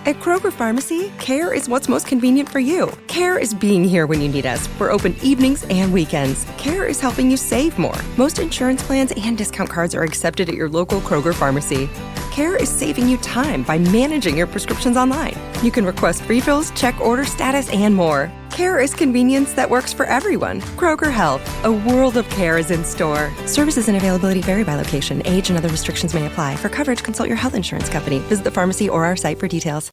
At Kroger Pharmacy, care is what's most convenient for you. Care is being here when you need us. We're open evenings and weekends. Care is helping you save more. Most insurance plans and discount cards are accepted at your local Kroger Pharmacy. Care is saving you time by managing your prescriptions online. You can request refills, check order status, and more. Care is convenience that works for everyone. Kroger Health, a world of care is in store. Services and availability vary by location. Age and other restrictions may apply. For coverage, consult your health insurance company. Visit the pharmacy or our site for details.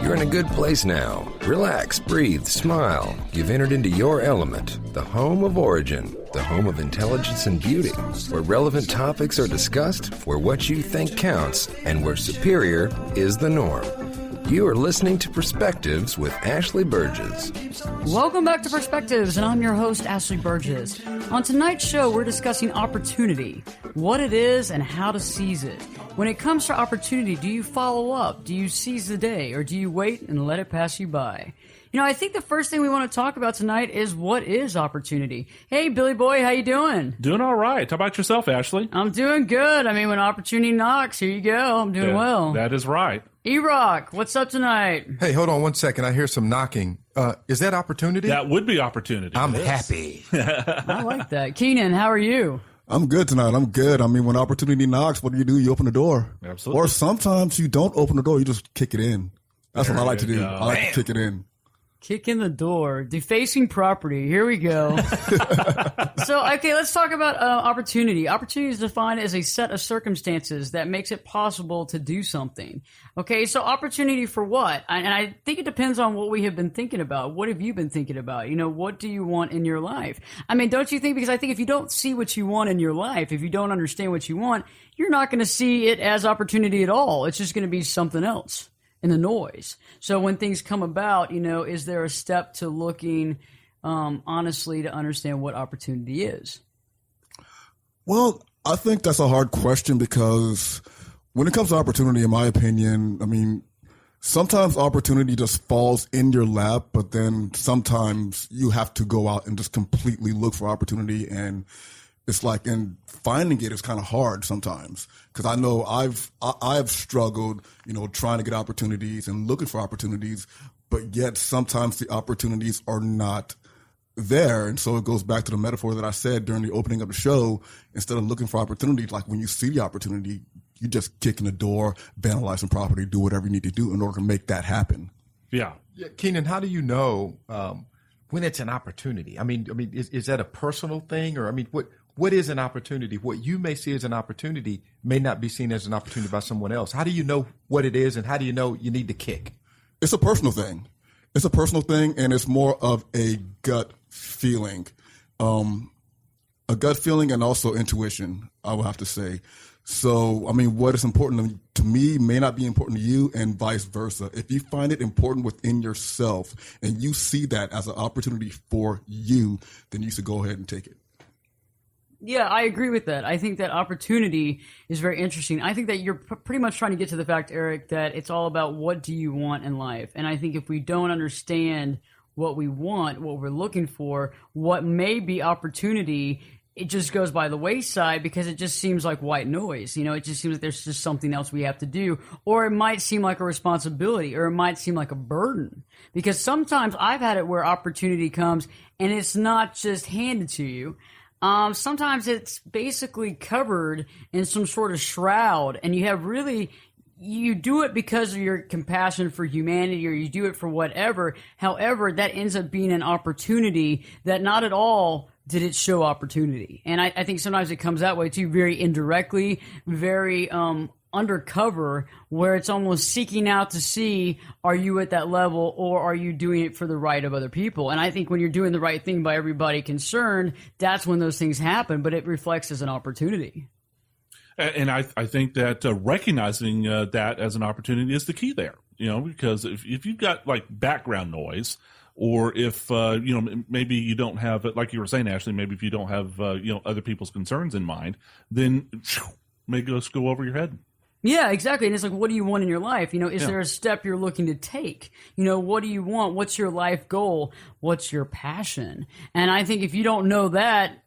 You're in a good place now. Relax, breathe, smile. You've entered into your element, the home of origin, the home of intelligence and beauty, where relevant topics are discussed, where what you think counts, and where superior is the norm. You are listening to Perspectives with Ashley Berges. Welcome back to Perspectives, and I'm your host, Ashley Berges. On tonight's show, we're discussing opportunity, what it is and how to seize it. When it comes to opportunity, do you follow up? Do you seize the day, or do you wait and let it pass you by? You know, I think the first thing we want to talk about tonight is what is opportunity. Hey, Billy Boy, how you doing? Doing all right. How about yourself, Ashley? I'm doing good. I mean, when opportunity knocks, here you go. I'm doing well. That is right. E-Rock, what's up tonight? Hey, hold on one second. I hear some knocking. Is that opportunity? That would be opportunity. I'm happy. I like that. Keenan, how are you? I'm good tonight. I'm good. I mean, when opportunity knocks, what do? You open the door. Absolutely. Or sometimes you don't open the door. You just kick it in. That's what I like to do. go. I like to kick it in. Kick in the door. Defacing property. Here we go. So, okay, let's talk about opportunity. Opportunity is defined as a set of circumstances that makes it possible to do something. Okay, so opportunity for what? And I think it depends on what we have been thinking about. What have you been thinking about? You know, what do you want in your life? I mean, don't you think? Because I think if you don't see what you want in your life, if you don't understand what you want, you're not going to see it as opportunity at all. It's just going to be something else in the noise. So when things come about, you know, is there a step to looking honestly to understand what opportunity is? Well, I think that's a hard question because when it comes to opportunity, in my opinion, I mean, sometimes opportunity just falls in your lap, but then sometimes you have to go out and just completely look for opportunity. And it's like, and finding it is kind of hard sometimes because I know I've struggled, you know, trying to get opportunities and looking for opportunities, but yet sometimes the opportunities are not there. And so it goes back to the metaphor that I said during the opening of the show. Instead of looking for opportunities, like when you see the opportunity, you just kick in the door, vandalize some property, do whatever you need to do in order to make that happen. Yeah. Keenan, how do you know when it's an opportunity? I mean, is that a personal thing, or I mean, what is an opportunity? What you may see as an opportunity may not be seen as an opportunity by someone else. How do you know what it is, and how do you know you need to kick? It's a personal thing. It's a personal thing, and it's more of a gut feeling. A gut feeling and also intuition, I would have to say. So, I mean, what is important to me may not be important to you, and vice versa. If you find it important within yourself and you see that as an opportunity for you, then you should go ahead and take it. Yeah, I agree with that. I think that opportunity is very interesting. I think that you're pretty much trying to get to the fact, Eric, that it's all about what do you want in life. And I think if we don't understand what we want, what we're looking for, what may be opportunity, it just goes by the wayside because it just seems like white noise. You know, it just seems like there's just something else we have to do, or it might seem like a responsibility, or it might seem like a burden. Because sometimes I've had it where opportunity comes and it's not just handed to you. Sometimes it's basically covered in some sort of shroud, and you do it because of your compassion for humanity, or you do it for whatever. However, that ends up being an opportunity that not at all did it show opportunity. And I think sometimes it comes that way too, very indirectly, very undercover, where it's almost seeking out to see, are you at that level, or are you doing it for the right of other people? And I think when you're doing the right thing by everybody concerned, that's when those things happen, but it reflects as an opportunity. And I think that recognizing that as an opportunity is the key there, you know, because if you've got like background noise, or if, you know, maybe you don't have, like you were saying, Ashley, maybe if you don't have, you know, other people's concerns in mind, then may just go over your head. Yeah, exactly. And it's like, what do you want in your life? Is there a step you're looking to take? What do you want? What's your life goal? What's your passion? And I think if you don't know that,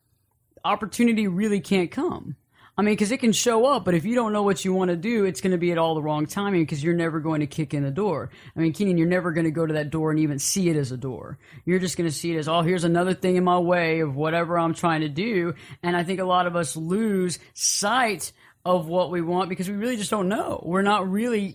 opportunity really can't come. I mean, because it can show up, but if you don't know what you want to do, it's going to be at all the wrong timing because you're never going to kick in the door. I mean, Keenan, you're never going to go to that door and even see it as a door. You're just going to see it as, oh, here's another thing in my way of whatever I'm trying to do. And I think a lot of us lose sight of what we want because we really just don't know. We're not really,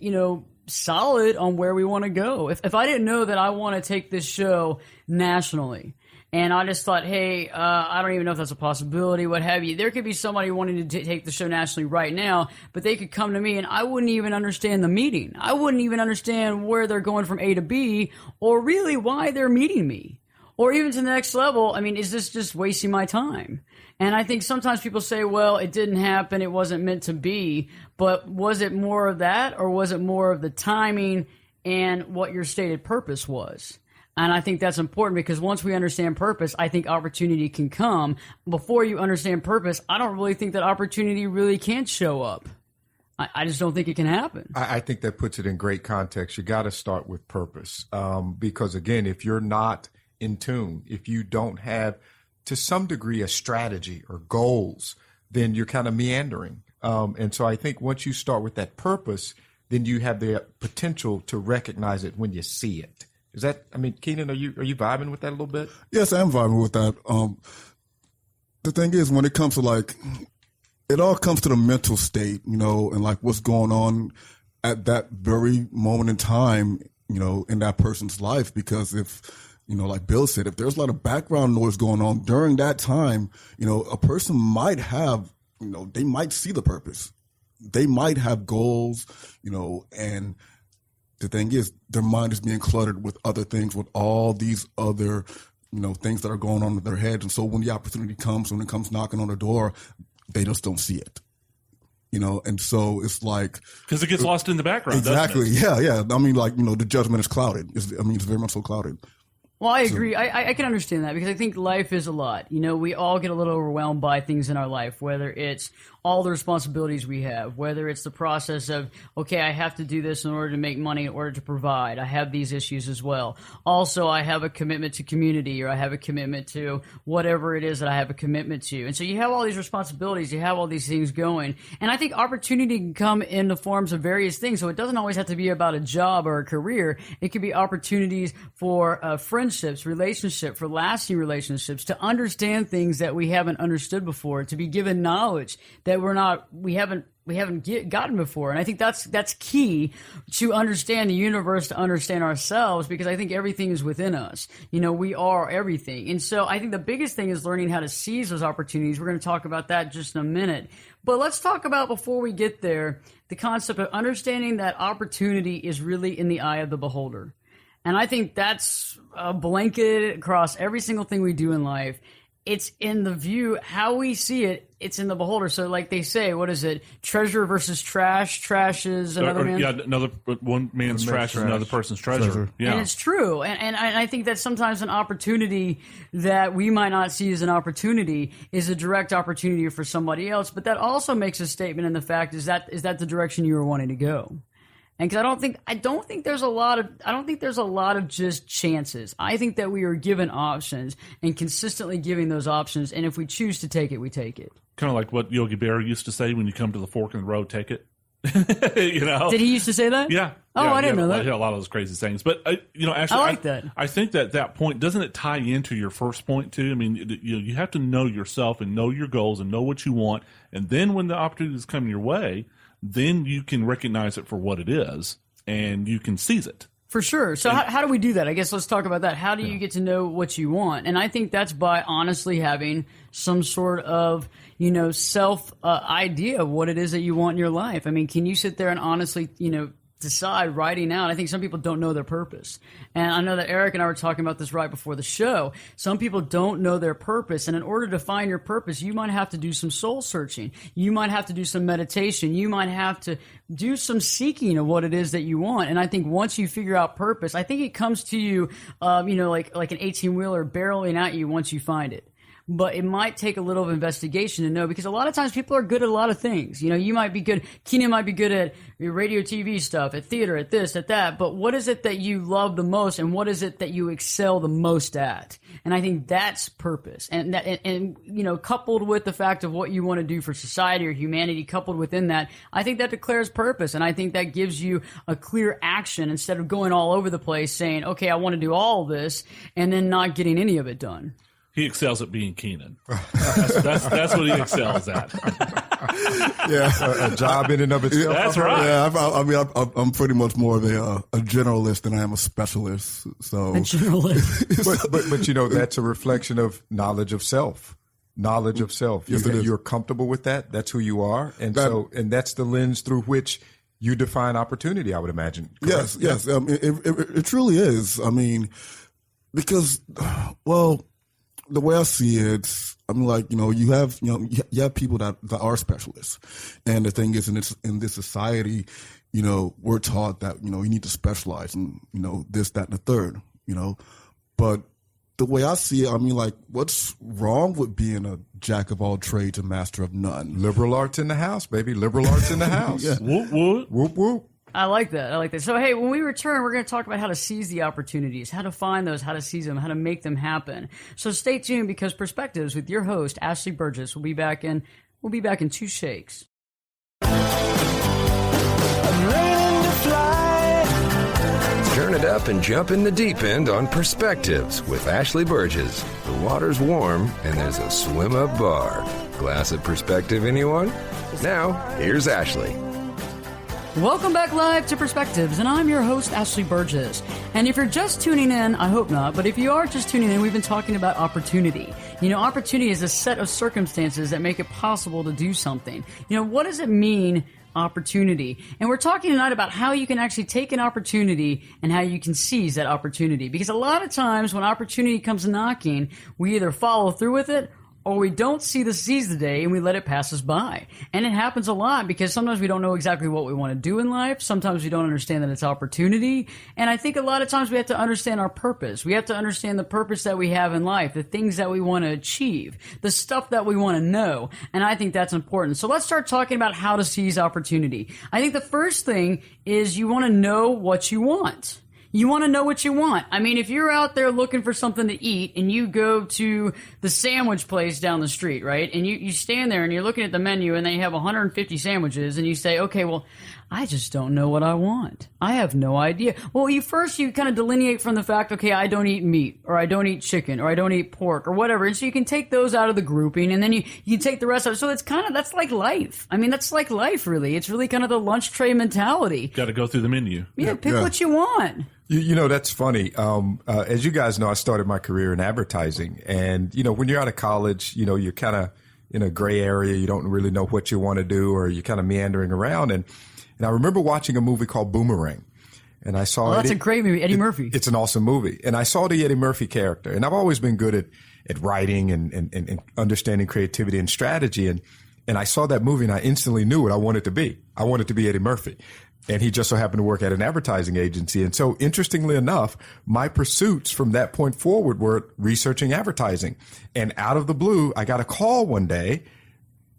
solid on where we want to go. If I didn't know that I want to take this show nationally, and I just thought, hey, I don't even know if that's a possibility, what have you. There could be somebody wanting to take the show nationally right now, but they could come to me and I wouldn't even understand the meeting. I wouldn't even understand where they're going from A to B or really why they're meeting me. Or even to the next level, I mean, is this just wasting my time? And I think sometimes people say, well, it didn't happen, it wasn't meant to be. But was it more of that or was it more of the timing and what your stated purpose was? And I think that's important because once we understand purpose, I think opportunity can come. Before you understand purpose, I don't really think that opportunity really can show up. I just don't think it can happen. I think that puts it in great context. You got to start with purpose because, again, if you're not in tune, if you don't have, to some degree, a strategy or goals, then you're kind of meandering. And so I think once you start with that purpose, then you have the potential to recognize it when you see it. Is that, I mean, Keenan, are you vibing with that a little bit? Yes, I am vibing with that. The thing is, when it comes to it all comes to the mental state, and what's going on at that very moment in time, in that person's life. Because if, like Bill said, if there's a lot of background noise going on during that time, a person might have, they might see the purpose. They might have goals, and the thing is, their mind is being cluttered with other things, with all these other, things that are going on in their heads. And so when the opportunity comes, when it comes knocking on the door, they just don't see it. And so it's like, because it gets lost in the background. Exactly. Yeah. I mean, the judgment is clouded. It's very much so clouded. Well, I agree. I can understand that because I think life is a lot. We all get a little overwhelmed by things in our life, whether it's all the responsibilities we have, whether it's the process of, okay, I have to do this in order to make money, in order to provide. I have these issues as well. Also, I have a commitment to community, or I have a commitment to whatever it is that I have a commitment to. And so you have all these responsibilities, you have all these things going. And I think opportunity can come in the forms of various things. So it doesn't always have to be about a job or a career. It could be opportunities for friendships, relationship, for lasting relationships, to understand things that we haven't understood before, to be given knowledge that we haven't gotten before. And I think that's key to understand the universe, to understand ourselves, because I think everything is within us. We are everything. And so I think the biggest thing is learning how to seize those opportunities. We're going to talk about that just in a minute. But let's talk about, before we get there, the concept of understanding that opportunity is really in the eye of the beholder. And I think that's blanketed across every single thing we do in life. It's in the view, how we see it, it's in the beholder. So like they say, what is it? Treasure versus trash. Trash is another man. Yeah, one man's trash is another person's treasure. Yeah. And it's true. And I think that sometimes an opportunity that we might not see as an opportunity is a direct opportunity for somebody else. But that also makes a statement in the fact, is that the direction you were wanting to go? And because I don't think there's a lot of just chances. I think that we are given options and consistently giving those options. And if we choose to take it, we take it. Kind of like what Yogi Berra used to say: when you come to the fork in the road, take it. Did he used to say that? Yeah. Oh, yeah, I didn't know that. I hear a lot of those crazy things, but actually, I like that. I think that point, doesn't it tie into your first point too? I mean, you have to know yourself and know your goals and know what you want, and then when the opportunities come your way, then you can recognize it for what it is, and you can seize it. For sure. So how do we do that? I guess let's talk about that. How do you get to know what you want? And I think that's by honestly having some sort of, self idea of what it is that you want in your life. I mean, can you sit there and honestly, decide writing out? I think some people don't know their purpose. And I know that Eric and I were talking about this right before the show. Some people don't know their purpose. And in order to find your purpose, you might have to do some soul searching. You might have to do some meditation. You might have to do some seeking of what it is that you want. And I think once you figure out purpose, I think it comes to you, like an 18-wheeler barreling at you once you find it. but it might take a little investigation to know, because a lot of times people are good at a lot of things. You know, you might be good, Keenan might be good at radio, TV stuff, at theater, at this, at that, but what is it that you love the most, and what is it that you excel the most at? And I think that's purpose. And you know, coupled with the fact of what you want to do for society or humanity, coupled within that, I think that declares purpose. And I think that gives you a clear action instead of going all over the place saying, okay, I want to do all this and then not getting any of it done. He excels at being Keenan. That's what he excels at. Yeah, a job in and of itself. That's right. Yeah, I'm pretty much more of a generalist than I am a specialist. So A generalist. but you know, that's a reflection of knowledge of self. Knowledge of self. Yes, it is. You're comfortable with that. That's who you are, and that's the lens through which you define opportunity, I would imagine. Correct? Yes. It truly is. I mean, because, well, the way I see it, I mean, like, you know, you have people that are specialists, and the thing is, in this society, you know, we're taught that, you know, you need to specialize in, you know, this, that, and the third, you know, but the way I see it, I mean, like, what's wrong with being a jack of all trades and master of none? Liberal arts in the house, baby. Liberal arts in the house. Yeah. Whoop, whoop. Whoop, whoop. I like that. So, hey, when we return, we're going to talk about how to seize the opportunities, how to find those, how to seize them, how to make them happen. So stay tuned, because Perspectives with your host, Ashley Berges, will be back in 2 shakes. Turn it up and jump in the deep end on Perspectives with Ashley Berges. The water's warm and there's a swim-up bar. Glass of perspective, anyone? Now, here's Ashley. Welcome back live to Perspectives, and I'm your host, Ashley Berges. And if you're just tuning in, I hope not, but if you are just tuning in, we've been talking about opportunity. You know, opportunity is a set of circumstances that make it possible to do something. You know, what does it mean, opportunity? And we're talking tonight about how you can actually take an opportunity and how you can seize that opportunity. Because a lot of times when opportunity comes knocking, we either follow through with it, or we don't seize the day and we let it pass us by. And it happens a lot because sometimes we don't know exactly what we want to do in life. Sometimes we don't understand that it's opportunity. And I think a lot of times we have to understand our purpose. We have to understand the purpose that we have in life, the things that we want to achieve, the stuff that we want to know. And I think that's important. So let's start talking about how to seize opportunity. I think the first thing is you want to know what you want. You want to know what you want. I mean, if you're out there looking for something to eat and you go to the sandwich place down the street, right? And you stand there and you're looking at the menu and they have 150 sandwiches and you say, okay, well, I just don't know what I want. I have no idea. Well, you kind of delineate from the fact, okay, I don't eat meat, or I don't eat chicken, or I don't eat pork, or whatever. And so you can take those out of the grouping, and then you can take the rest of it. So it's kind of, that's like life. I mean, that's like life, really. It's really kind of the lunch tray mentality. Got to go through the menu. Yeah, pick what you want. You know, that's funny. As you guys know, I started my career in advertising. And, you know, when you're out of college, you know, you're kind of in a gray area. You don't really know what you want to do, or you're kind of meandering around. And I remember watching a movie called Boomerang. And I saw that's a great movie. Eddie Murphy. It's an awesome movie. And I saw the Eddie Murphy character. And I've always been good at writing and understanding creativity and strategy. And I saw that movie and I instantly knew what I wanted to be. I wanted to be Eddie Murphy. And he just so happened to work at an advertising agency. And so, interestingly enough, my pursuits from that point forward were researching advertising. And out of the blue, I got a call one day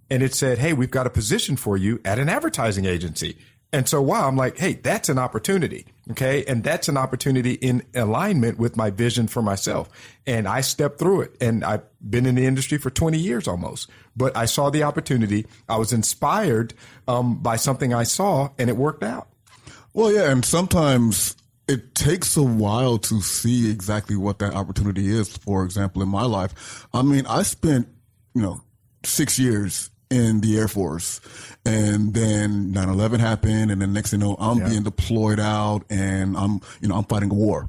and it said, hey, we've got a position for you at an advertising agency. And so, wow, I'm like, hey, that's an opportunity. Okay. And that's an opportunity in alignment with my vision for myself. And I stepped through it. And I've been in the industry for 20 years almost. But I saw the opportunity. I was inspired by something I saw, and it worked out. Well, yeah. And sometimes it takes a while to see exactly what that opportunity is. For example, in my life, I mean, I spent, 6 years in the Air Force, and then 9/11 happened, and then next thing you know, I'm being deployed out, and I'm fighting a war.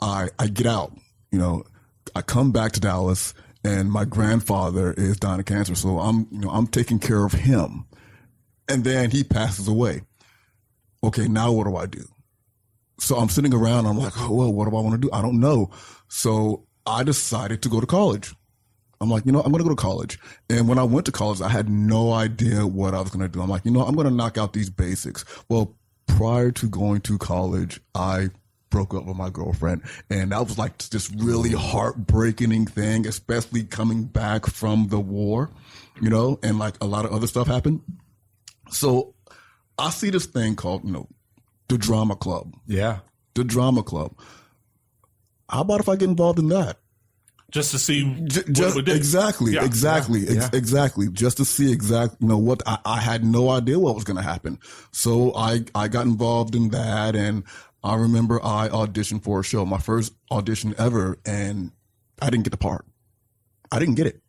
I get out, I come back to Dallas, and my grandfather is dying of cancer, so I'm taking care of him, and then he passes away. Okay, now what do I do? So I'm sitting around, I'm like, oh, well, what do I want to do? I don't know. So I decided to go to college. I'm like, I'm going to go to college. And when I went to college, I had no idea what I was going to do. I'm like, I'm going to knock out these basics. Well, prior to going to college, I broke up with my girlfriend. And that was like this really heartbreaking thing, especially coming back from the war, you know, and like a lot of other stuff happened. So I see this thing called, you know, the drama club. Yeah. The drama club. How about if I get involved in that? Just to see Just what we did. exactly. Just to see you know, what I had no idea what was going to happen. So I got involved in that, and I remember I auditioned for a show, my first audition ever, and I didn't get the part. I didn't get it.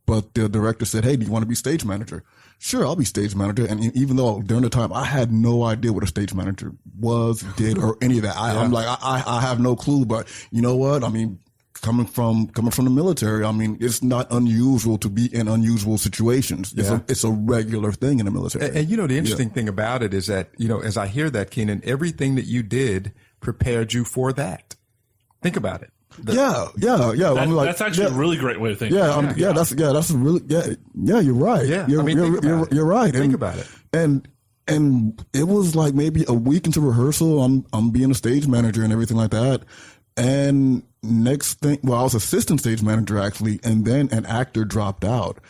But the director said, "Hey, do you want to be stage manager?" Sure, I'll be stage manager. And even though during the time I had no idea what a stage manager was, did, or any of that, I'm like, I have no clue. But you know what? I mean, coming from the military, I mean, it's not unusual to be in unusual situations. It's a regular thing in the military. And you know, the interesting thing about it is that, you know, as I hear that, Keenan, everything that you did prepared you for that. Think about it. Yeah. That's actually a really great way to think. That's a really you're right. Yeah, you're right. Think about it. And it was like maybe a week into rehearsal, I'm being a stage manager and everything like that. And next thing, well, I was assistant stage manager actually, and then an actor dropped out.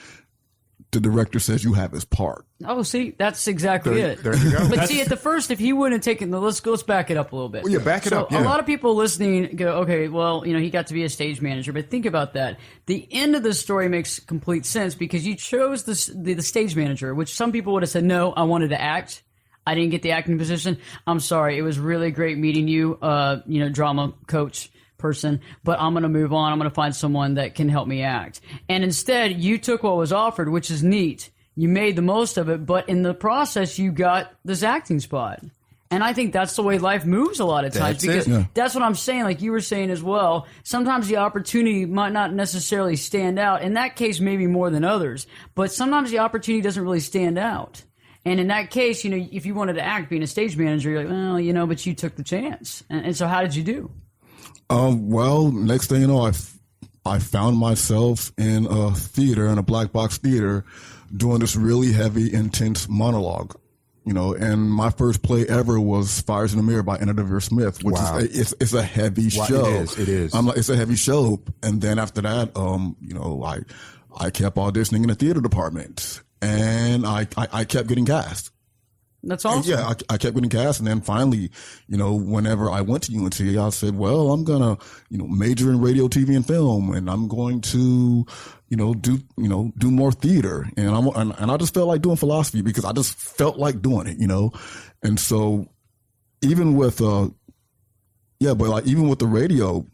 The director says, "You have his part." Oh, see, that's exactly it. There you go. But see, at the first, if he wouldn't have taken let's back it up a little bit. Well, yeah, back it up. Yeah. A lot of people listening go, okay, well, you know, he got to be a stage manager, but think about that. The end of the story makes complete sense because you chose the stage manager, which some people would have said, no, I wanted to act. I didn't get the acting position. I'm sorry. It was really great meeting you, you know, drama coach person, but I'm going to move on. I'm going to find someone that can help me act. And instead, you took what was offered, which is neat. You made the most of it, but in the process, you got this acting spot. And I think that's the way life moves a lot of times. That's what I'm saying, like you were saying as well. Sometimes the opportunity might not necessarily stand out. In that case, maybe more than others. But sometimes the opportunity doesn't really stand out. And in that case, you know, if you wanted to act, being a stage manager, you're like, well, you know, but you took the chance. And so how did you do? Well, next thing you know, I found myself in a theater, in a black box theater, doing this really heavy, intense monologue. You know, and my first play ever was Fires in the Mirror by Anna Devere Smith, which is it's a heavy show. It is. I'm like, it's a heavy show. And then after that, you know, I kept auditioning in the theater department, and I kept getting cast. That's awesome. Yeah, I kept getting cast, and then finally, you know, whenever I went to UNT, I said, well, I'm gonna, you know, major in radio, TV, and film, and I'm going to, do more theater, and I just felt like doing philosophy because I just felt like doing it, you know, and so even with even with the radio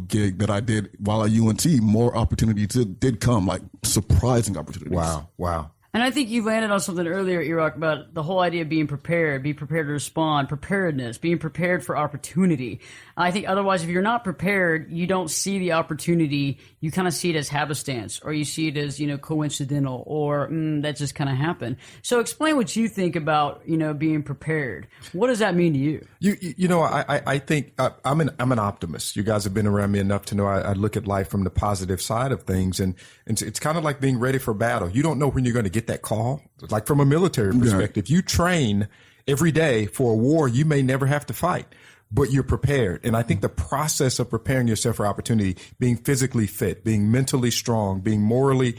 gig that I did while at UNT, more opportunities did come, like surprising opportunities. Wow. And I think you landed on something earlier, Iraq, about the whole idea of being prepared, be prepared to respond, preparedness, being prepared for opportunity. I think otherwise, if you're not prepared, you don't see the opportunity. You kind of see it as happenstance, or you see it as, you know, coincidental, or that just kind of happened. So explain what you think about, you know, being prepared. What does that mean to you? You know, I think I'm an optimist. You guys have been around me enough to know I look at life from the positive side of things, and it's kind of like being ready for battle. You don't know when you're going to get that call. Like from a military perspective, you train every day for a war you may never have to fight, but you're prepared. And I think the process of preparing yourself for opportunity, being physically fit, being mentally strong, being morally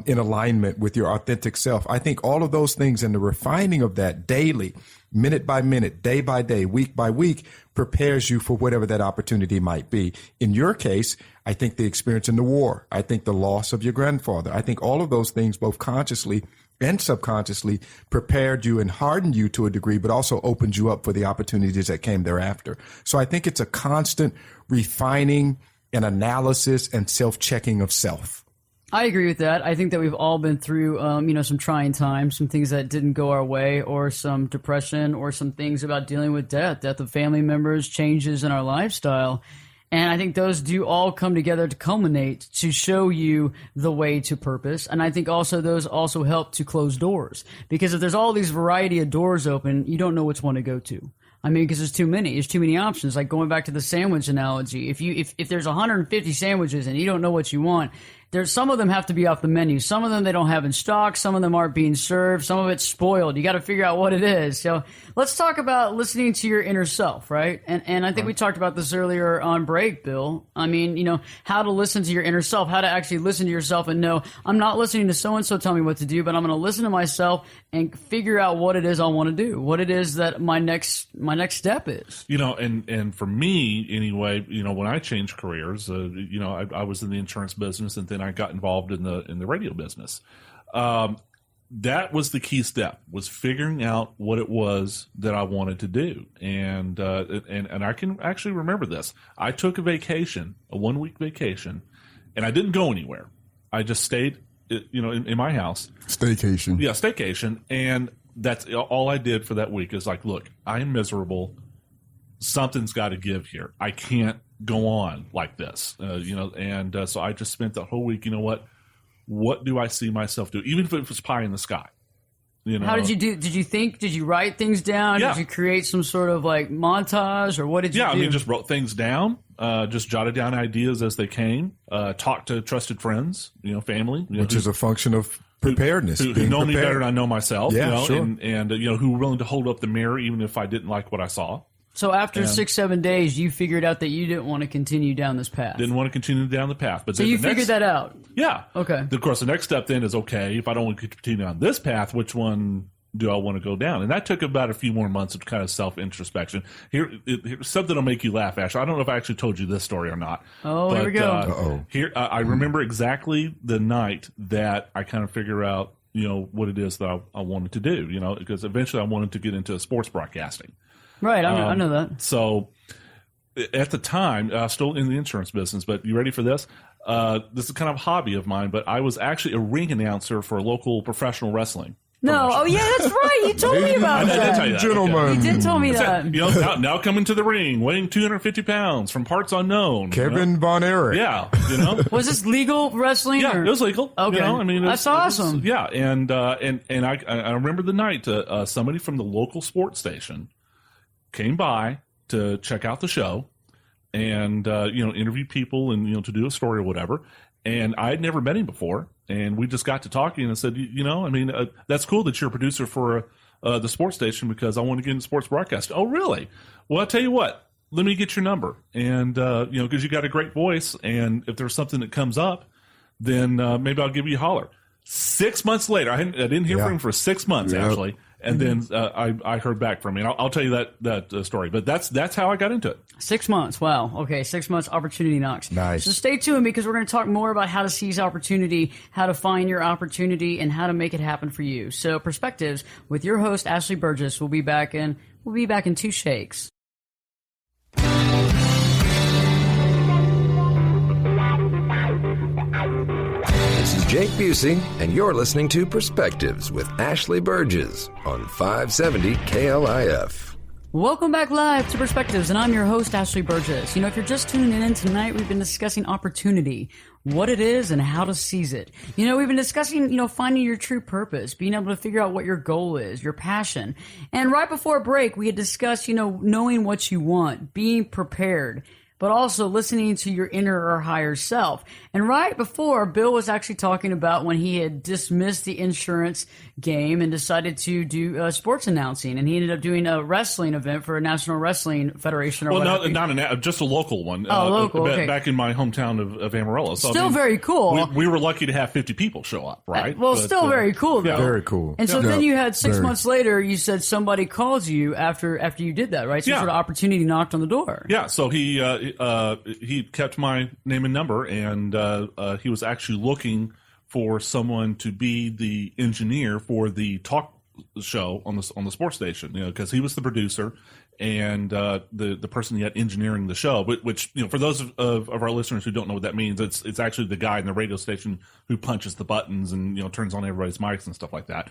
in alignment with your authentic self, I think all of those things and the refining of that daily, minute by minute, day by day, week by week, prepares you for whatever that opportunity might be. In your case, I think the experience in the war, I think the loss of your grandfather, I think all of those things, both consciously and subconsciously, prepared you and hardened you to a degree, but also opened you up for the opportunities that came thereafter. So I think it's a constant refining and analysis and self-checking of self. I agree with that. I think that we've all been through, some trying times, some things that didn't go our way, or some depression, or some things about dealing with death of family members, changes in our lifestyle. And I think those do all come together to culminate, to show you the way to purpose. And I think also those also help to close doors. Because if there's all these variety of doors open, you don't know which one to go to. I mean, because there's too many. There's too many options. Like going back to the sandwich analogy. If there's 150 sandwiches and you don't know what you want, there's some of them have to be off the menu. Some of them they don't have in stock. Some of them aren't being served. Some of it's spoiled. You got to figure out what it is. So let's talk about listening to your inner self, right? And I think we talked about this earlier on break, Bill. I mean, you know, how to listen to your inner self, how to actually listen to yourself and know I'm not listening to so-and-so tell me what to do, but I'm going to listen to myself and figure out what it is I want to do, what it is that my next step is. You know, and for me anyway, you know, when I changed careers, you know, I was in the insurance business and then I got involved in the radio business. That was the key step, was figuring out what it was that I wanted to do. And I can actually remember this. I took a vacation, a 1-week vacation, and I didn't go anywhere. I just stayed, you know, in my house. Staycation. Yeah, staycation. And that's all I did for that week is like, look, I am miserable. Something's got to give here. I can't go on like this, you know. And so I just spent the whole week, you know what do I see myself do? Even if it was pie in the sky. You know? How did you do? Did you write things down? Yeah. Did you create some sort of like montage, or what did you do? Yeah, I mean, just wrote things down, just jotted down ideas as they came, talked to trusted friends, you know, family. You know, Which is a function of preparedness. Who know me better than I know myself. Yeah, you know, sure. and you know, who were willing to hold up the mirror even if I didn't like what I saw. So after 6-7 days, you figured out that you didn't want to continue down this path. Didn't want to continue down the path. But so then you figured that out. Yeah. Okay. Of course, the next step then is, okay, if I don't want to continue on this path, which one do I want to go down? And that took about a few more months of kind of self-introspection. Here's something that'll make you laugh, Ash. I don't know if I actually told you this story or not. Oh, here we go. I remember exactly the night that I kind of figure out, you know, what it is that I wanted to do, you know, because eventually I wanted to get into sports broadcasting. Right, I know that. So at the time, I was still in the insurance business, but you ready for this? This is kind of a hobby of mine, but I was actually a ring announcer for a local professional wrestling. No, oh yeah, that's right. You told me about that. I did tell you that. Gentlemen. You did tell me that. You know, now coming to the ring, weighing 250 pounds from parts unknown. Kevin Von Erich. Yeah, you know. Was this legal wrestling? Yeah, or? it was legal. Okay, you know? I mean, that's awesome. Yeah, and I remember the night somebody from the local sports station came by to check out the show and you know, interview people and, you know, to do a story or whatever. And I had never met him before, and we just got to talking and said, you know, I mean, that's cool that you're a producer for the sports station because I want to get into sports broadcast. Oh, really? Well, I'll tell you what. Let me get your number, and you know, because you got a great voice, and if there's something that comes up, then maybe I'll give you a holler. 6 months later, I didn't hear from him for 6 months actually. And then I heard back from him. I'll tell you that story. But that's how I got into it. 6 months. Wow. Okay. 6 months. Opportunity knocks. Nice. So stay tuned because we're going to talk more about how to seize opportunity, how to find your opportunity, and how to make it happen for you. So Perspectives with your host Ashley Berges. We'll be back in 2 shakes. This is Jake Busey, and you're listening to Perspectives with Ashley Berges on 570 KLIF. Welcome back live to Perspectives, and I'm your host, Ashley Berges. You know, if you're just tuning in tonight, we've been discussing opportunity, what it is and how to seize it. You know, we've been discussing, you know, finding your true purpose, being able to figure out what your goal is, your passion. And right before break, we had discussed, you know, knowing what you want, being prepared, but also listening to your inner or higher self. And right before, Bill was actually talking about when he had dismissed the insurance game and decided to do sports announcing, and he ended up doing a wrestling event for a National Wrestling Federation. Or just a local one. Local. Okay. Back in my hometown of Amarillo. So, still very cool. We were lucky to have 50 people show up, right? Still very cool, though. Yeah. Very cool. And so then you had 6 months later, you said somebody called you after you did that, right? Some sort of opportunity knocked on the door. Yeah, so he kept my name and number, and he was actually looking for someone to be the engineer for the talk show on the sports station. You know, because he was the producer and the person he had engineering the show. Which, you know, for those of our listeners who don't know what that means, it's actually the guy in the radio station who punches the buttons and, you know, turns on everybody's mics and stuff like that.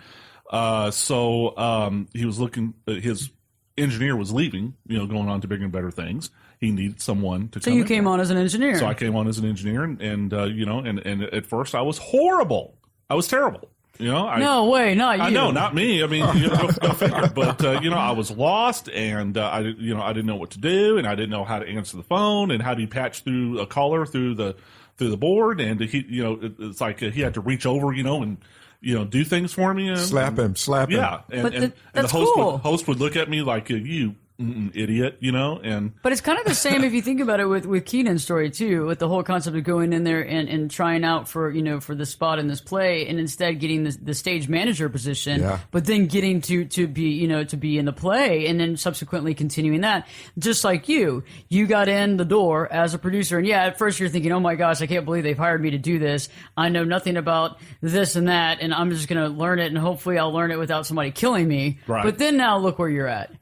So he was looking. His engineer was leaving, you know, going on to bigger and better things. He needed someone to come in. So you came on as an engineer. So I came on as an engineer, and you know, and at first I was horrible. I was terrible. No way, not you. I know, not me. I mean, go figure. But I was lost, and I didn't know what to do, and I didn't know how to answer the phone, and how do you patch through a caller through the board, and it's like he had to reach over, and do things for me, and slap him. Yeah, and that's the cool. host would look at me like you. Idiot, and but it's kind of the same if you think about it with Keenan's story too, with the whole concept of going in there and trying out for the spot in this play, and instead getting the stage manager position, but then getting to be to be in the play, and then subsequently continuing that. Just like you got in the door as a producer, and at first you're thinking, oh my gosh, I can't believe they've hired me to do this. I know nothing about this and that, and I'm just going to learn it, and hopefully I'll learn it without somebody killing me. Right. But then now look where you're at.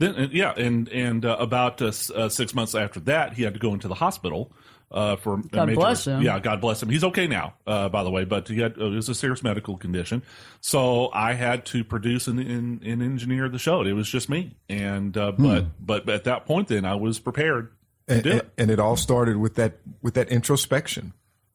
And about 6 months after that, he had to go into the hospital for God bless him. Yeah, God bless him. He's okay now, by the way, but it was a serious medical condition. So I had to produce and engineer the show. It was just me, and but at that point, then I was prepared to do it. And it all started with that introspection.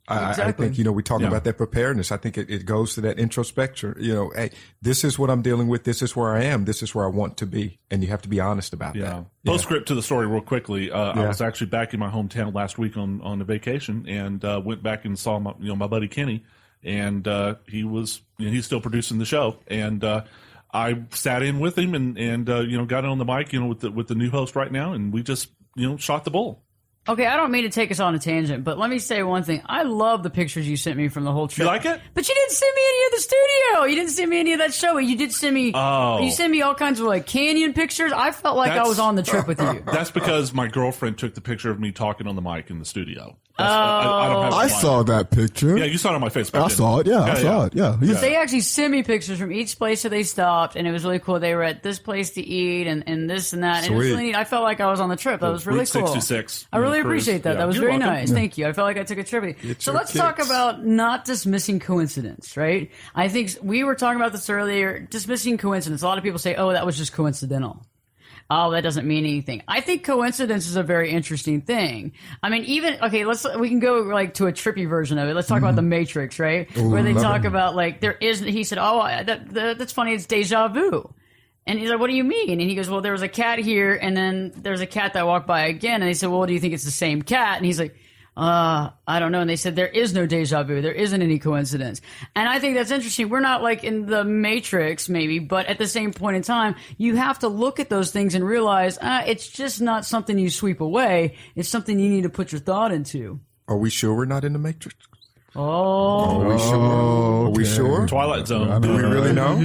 Exactly. I think, we talk about that preparedness. I think it goes to that introspection. Hey, this is what I'm dealing with. This is where I am. This is where I want to be. And you have to be honest about that. Postscript to the story real quickly. I was actually back in my hometown last week on a vacation, and went back and saw my buddy Kenny, and he was he's still producing the show, and I sat in with him and got on the mic with the new host right now, and we just shot the bull. Okay, I don't mean to take us on a tangent, but let me say one thing. I love the pictures you sent me from the whole trip. You like it? But you didn't send me any of the studio. You didn't send me any of that show. You did send me. Oh. You sent me all kinds of canyon pictures. I felt like I was on the trip with you. That's because my girlfriend took the picture of me talking on the mic in the studio. I don't have I saw that picture. Yeah, you saw it on my Facebook. I saw it. Yeah, I saw it. Yeah. They actually sent me pictures from each place that they stopped, and it was really cool. They were at this place to eat and this and that. And it was really neat. I felt like I was on the trip. That was really cool. 66. I really appreciate that. Yeah. That was You're very welcome. nice. Thank you. I felt like I took a trip with you. So let's talk about not dismissing coincidence, right? I think we were talking about this earlier. Dismissing coincidence. A lot of people say, "Oh, that was just coincidental." Oh, that doesn't mean anything. I think coincidence is a very interesting thing. I mean, we can go to a trippy version of it. Let's talk about the Matrix, right? Where they talk about he said, that's funny, it's deja vu. And he's like, what do you mean? And he goes, well, there was a cat here, and then there's a cat that walked by again. And they said, well, do you think it's the same cat? And he's like, I don't know. And they said, there is no deja vu. There isn't any coincidence. And I think that's interesting. We're not in the Matrix, maybe, but at the same point in time, you have to look at those things and realize, it's just not something you sweep away. It's something you need to put your thought into. Are we sure we're not in the Matrix? Oh. Are we sure? Are we sure? Twilight Zone. Do we really know?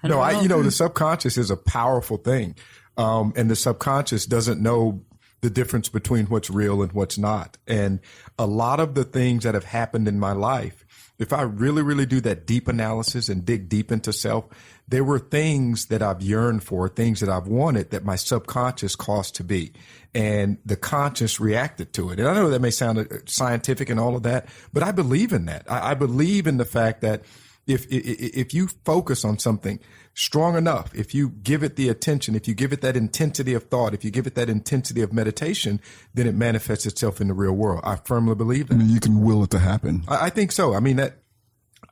No, the subconscious is a powerful thing. And the subconscious doesn't know the difference between what's real and what's not. And a lot of the things that have happened in my life, if I really, really do that deep analysis and dig deep into self, there were things that I've yearned for, things that I've wanted that my subconscious caused to be. And the conscious reacted to it. And I know that may sound scientific and all of that, but I believe in that. I believe in the fact that if you focus on something strong enough, if you give it the attention, if you give it that intensity of thought, if you give it that intensity of meditation, then it manifests itself in the real world. I firmly believe that. I mean, you can will it to happen. I think so. I mean,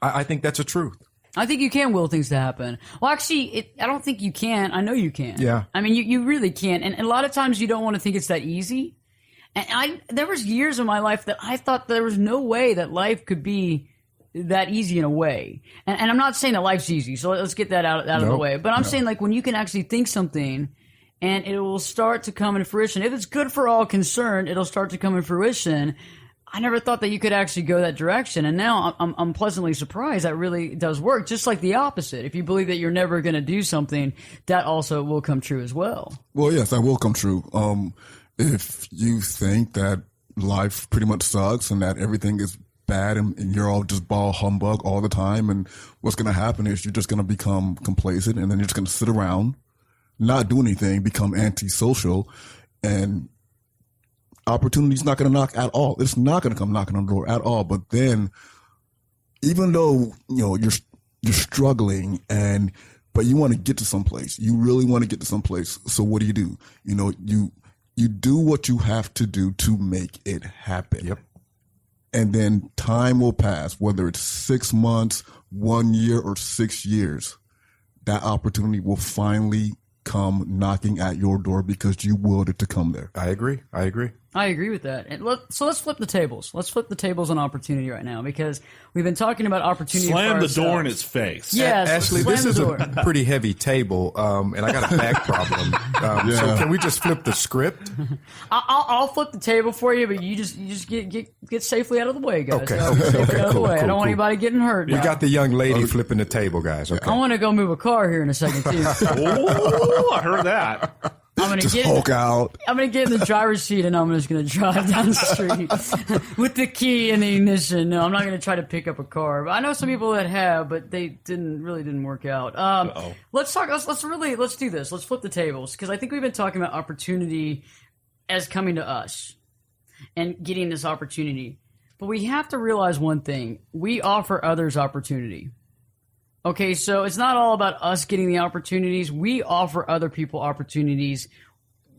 I think that's a truth. I think you can will things to happen. Well, actually, I don't think you can. I know you can. Yeah. I mean, you really can. And a lot of times you don't want to think it's that easy. And there was years of my life that I thought there was no way that life could be that easy in a way. And I'm not saying that life's easy, so let's get that out of the way. But I'm saying when you can actually think something and it will start to come into fruition. If it's good for all concerned, it'll start to come into fruition. I never thought that you could actually go that direction. And now I'm pleasantly surprised that really does work. Just like the opposite. If you believe that you're never going to do something, that also will come true as well. Well, yes, that will come true. If you think that life pretty much sucks and that everything is bad and you're all just ball humbug all the time, and what's going to happen is you're just going to become complacent, and then you're just going to sit around, not do anything, become antisocial, and opportunity's not going to knock at all. It's not going to come knocking on the door at all. But then, even though you're struggling but you want to get to someplace, you really want to get to someplace. So what do? You do what you have to do to make it happen. Yep. and then time will pass, whether it's 6 months, 1 year, or 6 years, that opportunity will finally come knocking at your door because you willed it to come there. I agree with that. And so let's flip the tables. Let's flip the tables on opportunity right now, because we've been talking about opportunity. Slam for the door in ourselves. its face. Yes, Ashley, slam this the is door. a pretty heavy table, and I got a back problem. So can we just flip the script? I'll flip the table for you, but you just get safely out of the way, guys. Okay. Safely out of the way. I Cool, don't want anybody getting hurt. We now. got the young lady flipping the table, guys. Okay. I want to go move a car here in a second too. Oh, I heard that. I'm gonna Just Hulk out. I'm gonna get in the driver's seat and I'm just gonna drive down the street with the key and the ignition. No, I'm not gonna try to pick up a car. But I know some people that have, but they didn't work out. Let's talk. Let's do this. Let's flip the tables, because I think we've been talking about opportunity as coming to us and getting this opportunity. But we have to realize one thing: we offer others opportunity. Okay, so it's not all about us getting the opportunities. We offer other people opportunities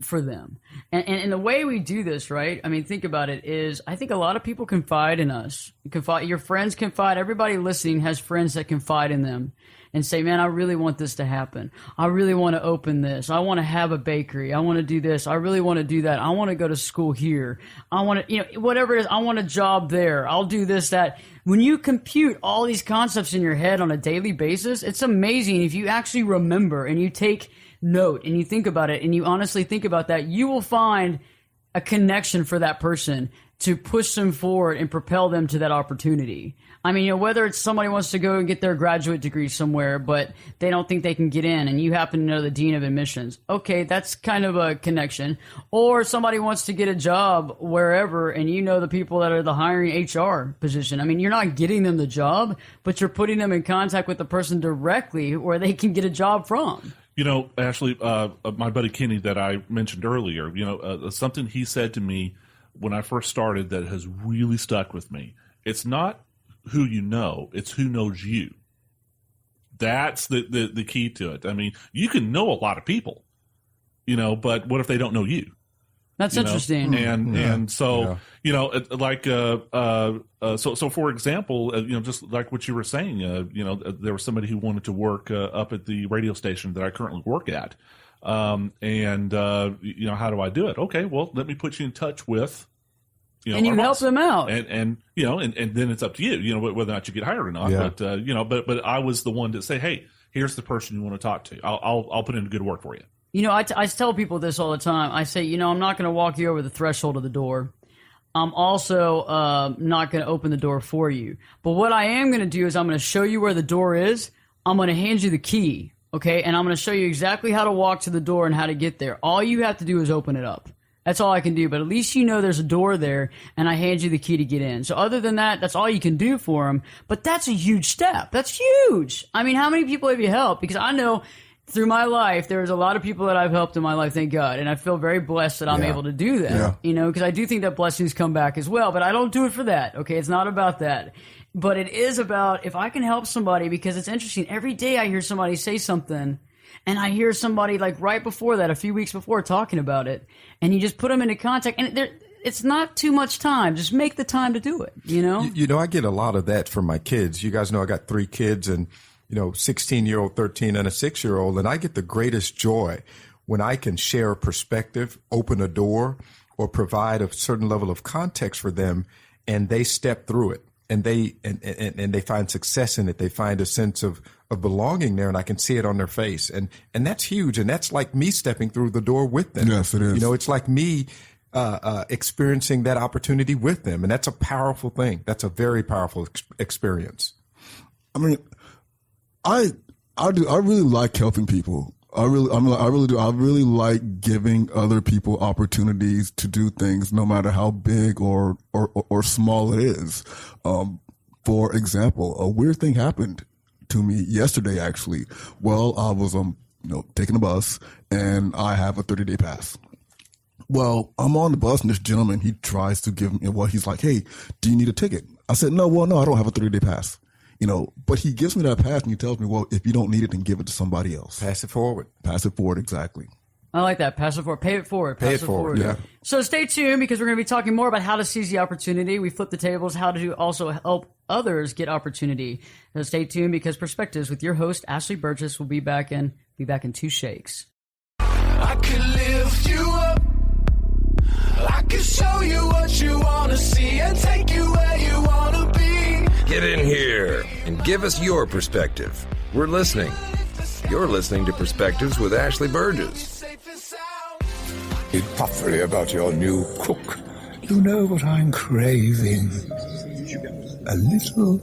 for them. And the way we do this, right? I mean, think about it, is I think a lot of people confide in us. Your friends confide. Everybody listening has friends that confide in them and say, man, I really want this to happen. I really want to open this. I want to have a bakery. I want to do this. I really want to do that. I want to go to school here. I want to, whatever it is, I want a job there. I'll do this, that. When you compute all these concepts in your head on a daily basis, it's amazing. If you actually remember and you take note and you think about it and you honestly think about that, you will find a connection for that person to push them forward and propel them to that opportunity. I mean, whether it's somebody wants to go and get their graduate degree somewhere, but they don't think they can get in, and you happen to know the dean of admissions. Okay, that's kind of a connection. Or somebody wants to get a job wherever, and you know the people that are the hiring HR position. I mean, you're not getting them the job, but you're putting them in contact with the person directly where they can get a job from. Ashley, my buddy Kenny that I mentioned earlier, something he said to me when I first started that has really stuck with me. It's not who you know, it's who knows you. That's the key to it. I mean, you can know a lot of people, but what if they don't know you? That's interesting. And so, so for example, just like what you were saying, there was somebody who wanted to work up at the radio station that I currently work at. How do I do it? Okay, well, let me put you in touch with, and you help them out. And then it's up to you, whether or not you get hired or not. Yeah. But I was the one to say, hey, here's the person you want to talk to. I'll put in good work for you. I tell people this all the time. I say, I'm not going to walk you over the threshold of the door. I'm also not going to open the door for you. But what I am going to do is I'm going to show you where the door is. I'm going to hand you the key, okay? And I'm going to show you exactly how to walk to the door and how to get there. All you have to do is open it up. That's all I can do. But at least there's a door there, and I hand you the key to get in. So other than that, that's all you can do for them. But that's a huge step. That's huge. I mean, how many people have you helped? Because I know through my life, there's a lot of people that I've helped in my life, thank God. And I feel very blessed that I'm able to do that, because I do think that blessings come back as well. But I don't do it for that, okay? It's not about that. But it is about if I can help somebody, because it's interesting. Every day I hear somebody say something, and I hear somebody like right before that, a few weeks before, talking about it. And you just put them into contact, and it's not too much time. Just make the time to do it, I get a lot of that from my kids. You guys know I got 3 kids, and 16-year-old, 13, and a 6-year-old. And I get the greatest joy when I can share a perspective, open a door, or provide a certain level of context for them, and they step through it, and they find success in it. They find a sense of belonging there, and I can see it on their face. And that's huge. And that's like me stepping through the door with them. Yes, it is. It's like me experiencing that opportunity with them. And that's a powerful thing. That's a very powerful experience. I mean, I really like helping people. I really do. I really like giving other people opportunities to do things, no matter how big or small it is. For example, a weird thing happened to me yesterday, actually. Well, I was taking a bus, and I have a 30-day pass. Well, I'm on the bus, and this gentleman, he tries to give me, he's like, hey, do you need a ticket? I said, no, I don't have a 30-day pass. But he gives me that pass, and he tells me, well, if you don't need it, then give it to somebody else. Pass it forward. Pass it forward, exactly. I like that. Pass it forward. Pay it forward. Pay Pass it forward. Yeah. So stay tuned because we're going to be talking more about how to seize the opportunity. We flip the tables, how to also help others get opportunity. So stay tuned because Perspectives with your host, Ashley Berges, will be back in 2 shakes. I could lift you up. I could show you what you want to see and take you where you want to be. Get in here and give us your perspective. We're listening. You're listening to Perspectives with Ashley Berges. Bit puffery about your new cook. You know what I'm craving? A little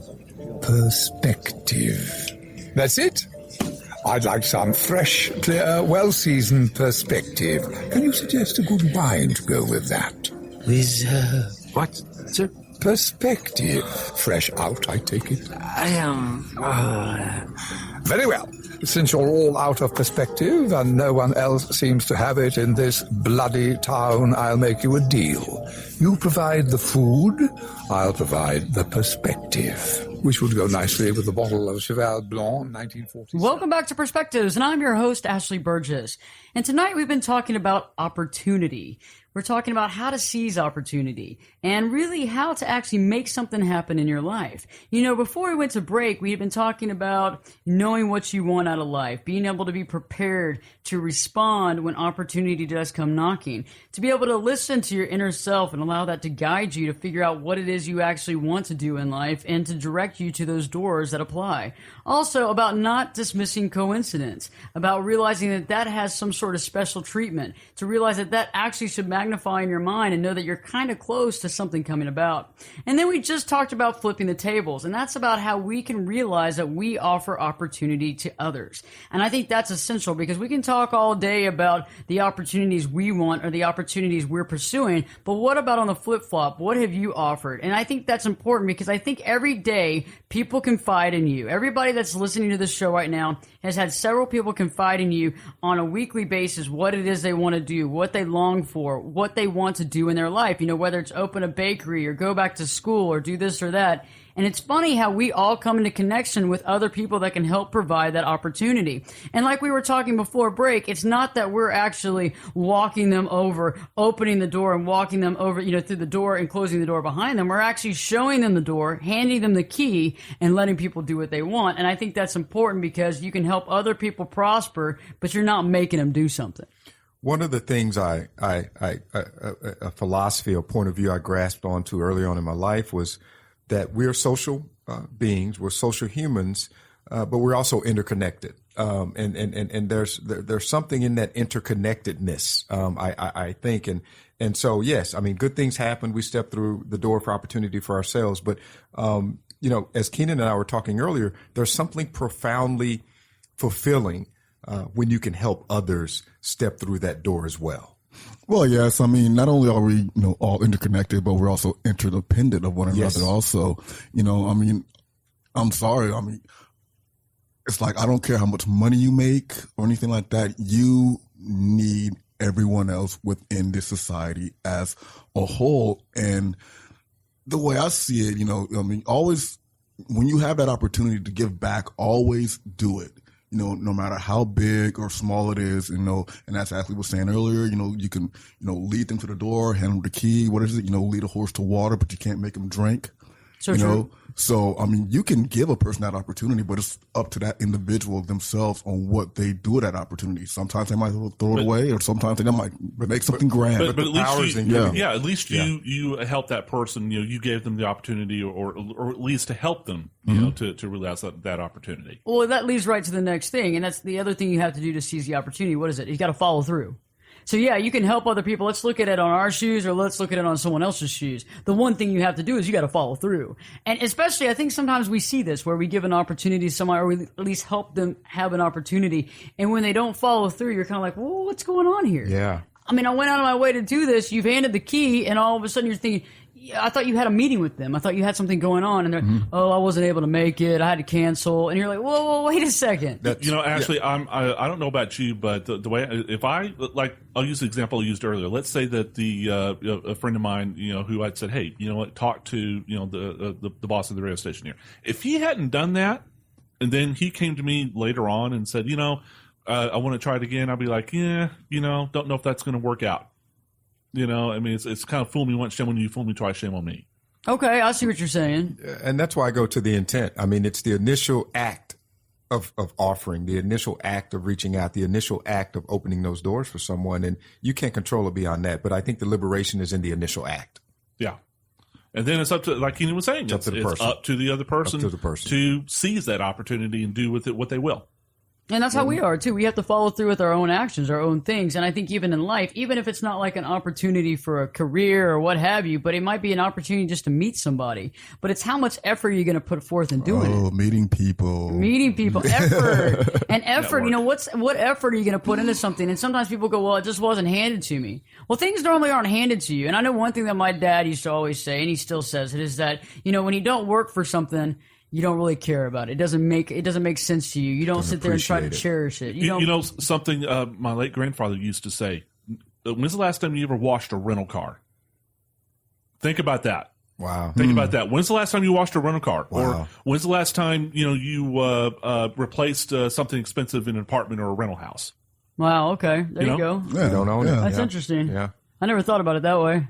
perspective. That's it. I'd like some fresh, clear, well-seasoned perspective. Can you suggest a good wine to go with that? With, what, sir? Perspective. Fresh out, I take it. I am, Very well. Since you're all out of perspective and no one else seems to have it in this bloody town, I'll make you a deal. You provide the food, I'll provide the perspective, which would go nicely with a bottle of Cheval Blanc 1947. Welcome back to Perspectives, and I'm your host, Ashley Berges. And tonight we've been talking about opportunity. We're talking about how to seize opportunity and really how to actually make something happen in your life. You know, before we went to break, we had been talking about knowing what you want out of life, being able to be prepared to respond when opportunity does come knocking, to be able to listen to your inner self and allow that to guide you to figure out what it is you actually want to do in life and to direct you to those doors that apply. Also about not dismissing coincidence, about realizing that that has some sort of special treatment, to realize that that actually should magnify in your mind and know that you're kind of close to something coming about. And then we just talked about flipping the tables, and that's about how we can realize that we offer opportunity to others. And I think that's essential because we can talk all day about the opportunities we want or the opportunities we're pursuing, but what about on the flip-flop? What have you offered? And I think that's important because I think every day people confide in you. Everybody that's listening to this show right now has had several people confide in you on a weekly basis what it is they want to do, what they long for, what they want to do in their life, you know, whether it's open a bakery or go back to school or do this or that. And it's funny how we all come into connection with other people that can help provide that opportunity. And like we were talking before break, it's not that we're actually walking them over, opening the door and walking them over, you know, through the door and closing the door behind them. We're actually showing them the door, handing them the key, and letting people do what they want. And I think that's important because you can help other people prosper, but you're not making them do something. One of the things a philosophy or point of view I grasped onto early on in my life was that we're social beings, we're social humans, but we're also interconnected. And there's something in that interconnectedness, I think. And so, yes, I mean, good things happen. We step through the door for opportunity for ourselves. But, you know, as Keenan and I were talking earlier, there's something profoundly fulfilling when you can help others step through that door as well. Well, yes. I mean, not only are we, you know, all interconnected, but we're also interdependent of one another. Yes. Also, you know, I mean, I'm sorry. I mean, it's like, I don't care how much money you make or anything like that. You need everyone else within this society as a whole. And the way I see it, you know, I mean, always when you have that opportunity to give back, always do it. You know, no matter how big or small it is, you know, and as Ashley was saying earlier, you know, you can, you know, lead them to the door, hand them the key. What is it? You know, lead a horse to water, but you can't make them drink. So you true. know, so I mean, you can give a person that opportunity, but it's up to that individual themselves on what they do with that opportunity. Sometimes they might throw it away, or sometimes they might make something grand. But at least at least Yeah. you help that person. You know, you gave them the opportunity, or at least to help them. You know, to realize that opportunity. Well, that leads right to the next thing, and that's the other thing you have to do to seize the opportunity. What is it? You got to follow through. So yeah, you can help other people. Let's look at it on our shoes or let's look at it on someone else's shoes. The one thing you have to do is you got to follow through. And especially, I think sometimes we see this where we give an opportunity to somebody or we at least help them have an opportunity. And when they don't follow through, you're kind of like, well, what's going on here? Yeah. I mean, I went out of my way to do this. You've handed the key and all of a sudden you're thinking, yeah, I thought you had a meeting with them. I thought you had something going on, and they're, oh, I wasn't able to make it. I had to cancel, and you're like, whoa, wait a second. You know, Ashley, I don't know about you, but the way if I like, I'll use the example I used earlier. Let's say that a friend of mine, you know, who I'd said, hey, you know what, talk to, you know, the boss of the radio station here. If he hadn't done that, and then he came to me later on and said, you know, I want to try it again. I'll be like, yeah, don't know if that's going to work out. I mean, it's kind of fool me once, shame on you, fool me twice, shame on me. Okay, I see what you're saying. And that's why I go to the intent. I mean, it's the initial act of offering, the initial act of reaching out, the initial act of opening those doors for someone. And you can't control it beyond that. But I think the liberation is in the initial act. Yeah. And then it's up to, like Keenan was saying, it's up to the other person to seize that opportunity and do with it what they will. And that's how we are, too. We have to follow through with our own actions, our own things. And I think even in life, even if it's not like an opportunity for a career or what have you, but it might be an opportunity just to meet somebody. But it's how much effort you're going to put forth in doing it. Meeting people. Effort. And effort, what effort are you going to put into something? And sometimes people go, well, it just wasn't handed to me. Well, things normally aren't handed to you. And I know one thing that my dad used to always say, and he still says it, is that, when you don't work for something, you don't really care about it. It doesn't make sense to you. You don't sit there and try to cherish it. You know something my late grandfather used to say, when's the last time you ever washed a rental car? Think about that. Wow. Think about that. When's the last time you washed a rental car? Wow. Or when's the last time you replaced something expensive in an apartment or a rental house? Wow, okay. There you go. Yeah, you don't own it. That's interesting. Yeah. I never thought about it that way.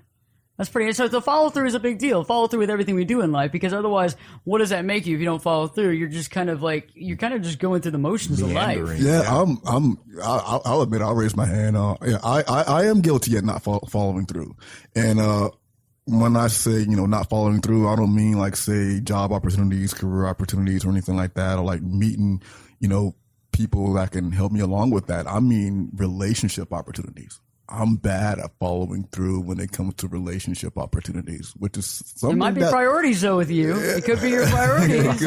That's pretty. So the follow through is a big deal. Follow through with everything we do in life, because otherwise, what does that make you if you don't follow through? You're just kind of just going through the motions of life. Yeah, I'll admit I'll raise my hand. I am guilty at not following through, and when I say not following through, I don't mean like say job opportunities, career opportunities, or anything like that, or like meeting people that can help me along with that. I mean relationship opportunities. I'm bad at following through when it comes to relationship opportunities, which is something. It might be priorities though with you. It could be your priorities.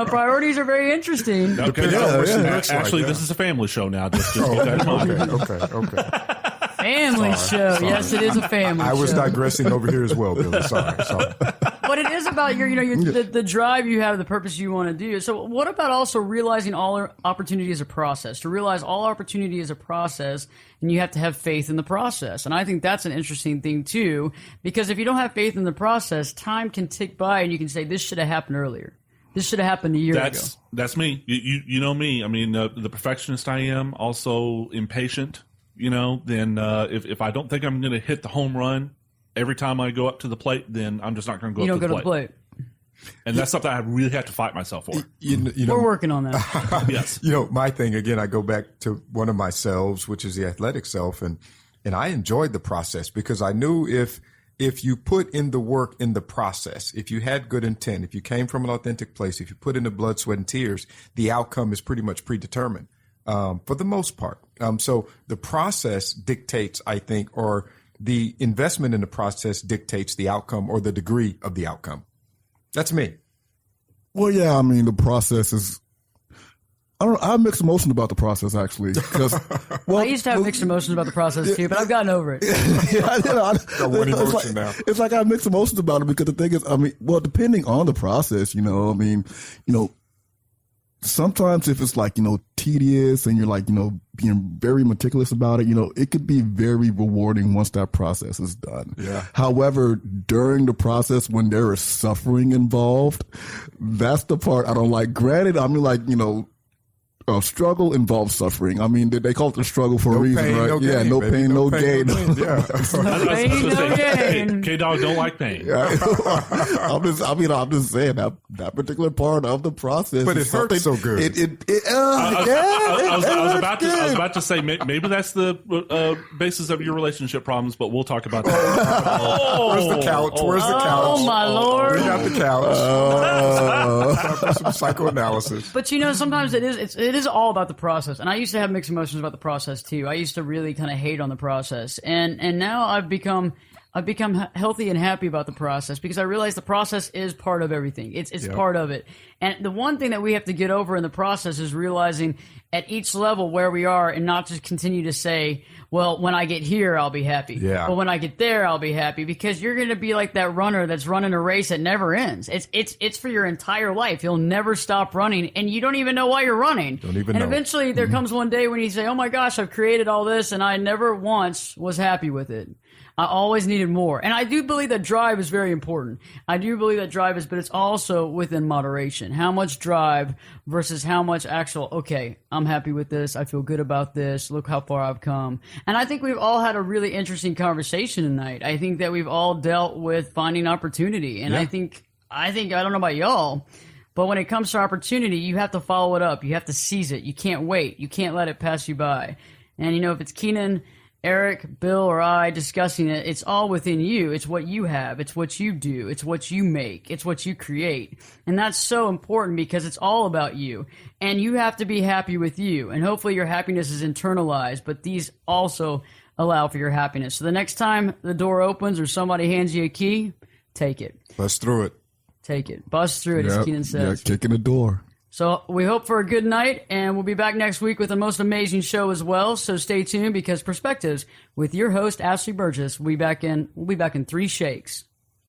Priorities are very interesting. Okay, actually, this is a family show now. Just keep that in mind. Okay. Family show. Sorry. Yes, it is a family show. I was digressing over here as well, Billy. Sorry. But it is about the drive you have, the purpose you want to do. So what about also realizing all opportunity is a process? To realize all opportunity is a process, and you have to have faith in the process. And I think that's an interesting thing too, because if you don't have faith in the process, time can tick by and you can say, this should have happened earlier. This should have happened a year ago. That's me. You know me. I mean, the perfectionist I am, also impatient. Then if I don't think I'm going to hit the home run every time I go up to the plate, then I'm just not going to go up to the plate. And that's something I really have to fight myself for. We're working on that. Yes. My thing, again, I go back to one of my selves, which is the athletic self. And I enjoyed the process because I knew if you put in the work in the process, if you had good intent, if you came from an authentic place, if you put in the blood, sweat, and tears, the outcome is pretty much predetermined for the most part. So the process dictates, I think, or the investment in the process dictates the outcome or the degree of the outcome. That's me. Well, yeah, I mean, the process is, I have mixed emotions about the process, actually. I used to have mixed emotions about the process, too, but I've gotten over it. It's like I have mixed emotions about it because the thing is, depending on the process, sometimes if it's like, tedious and you're like, being very meticulous about it, it could be very rewarding once that process is done. Yeah. However, during the process, when there is suffering involved, that's the part I don't like. Granted, I mean, like, struggle involves suffering. I mean, they call it the struggle for a reason, pain, right? No yeah, gain, no baby. pain, no gain. Yeah. No gain. K-Dog don't like pain. I'm just saying that particular part of the process. But it hurts so good. I was about to say maybe that's the basis of your relationship problems, but we'll talk about that. Where's the couch? Oh my Lord! Bring out the couch. Some psychoanalysis. But sometimes it is all about the process. And I used to have mixed emotions about the process too. I used to really kind of hate on the process, and now I've become healthy and happy about the process because I realize the process is part of everything. It's part of it. And the one thing that we have to get over in the process is realizing at each level where we are and not just continue to say, well, when I get here, I'll be happy. Yeah. Well, when I get there, I'll be happy, because you're going to be like that runner that's running a race that never ends. It's for your entire life. You'll never stop running, and you don't even know why you're running. Don't even and know. eventually there comes one day when you say, oh my gosh, I've created all this, and I never once was happy with it. I always needed more. And I do believe that drive is very important. I do believe that drive is, but it's also within moderation. How much drive versus how much actual, okay, I'm happy with this. I feel good about this. Look how far I've come. And I think we've all had a really interesting conversation tonight. I think that we've all dealt with finding opportunity. And I think, I don't know about y'all, but when it comes to opportunity, you have to follow it up. You have to seize it. You can't wait. You can't let it pass you by. And, if it's Keenan, Eric, Bill, or I discussing it, it's all within you. It's what you have. It's what you do. It's what you make. It's what you create. And that's so important, because it's all about you. And you have to be happy with you. And hopefully your happiness is internalized, but these also allow for your happiness. So the next time the door opens or somebody hands you a key, take it. Bust through it. Take it. Bust through it, as Keenan says. Yeah, kicking the door. So we hope for a good night, and we'll be back next week with the most amazing show as well. So stay tuned, because Perspectives with your host, Ashley Berges, we'll be back in 3 shakes.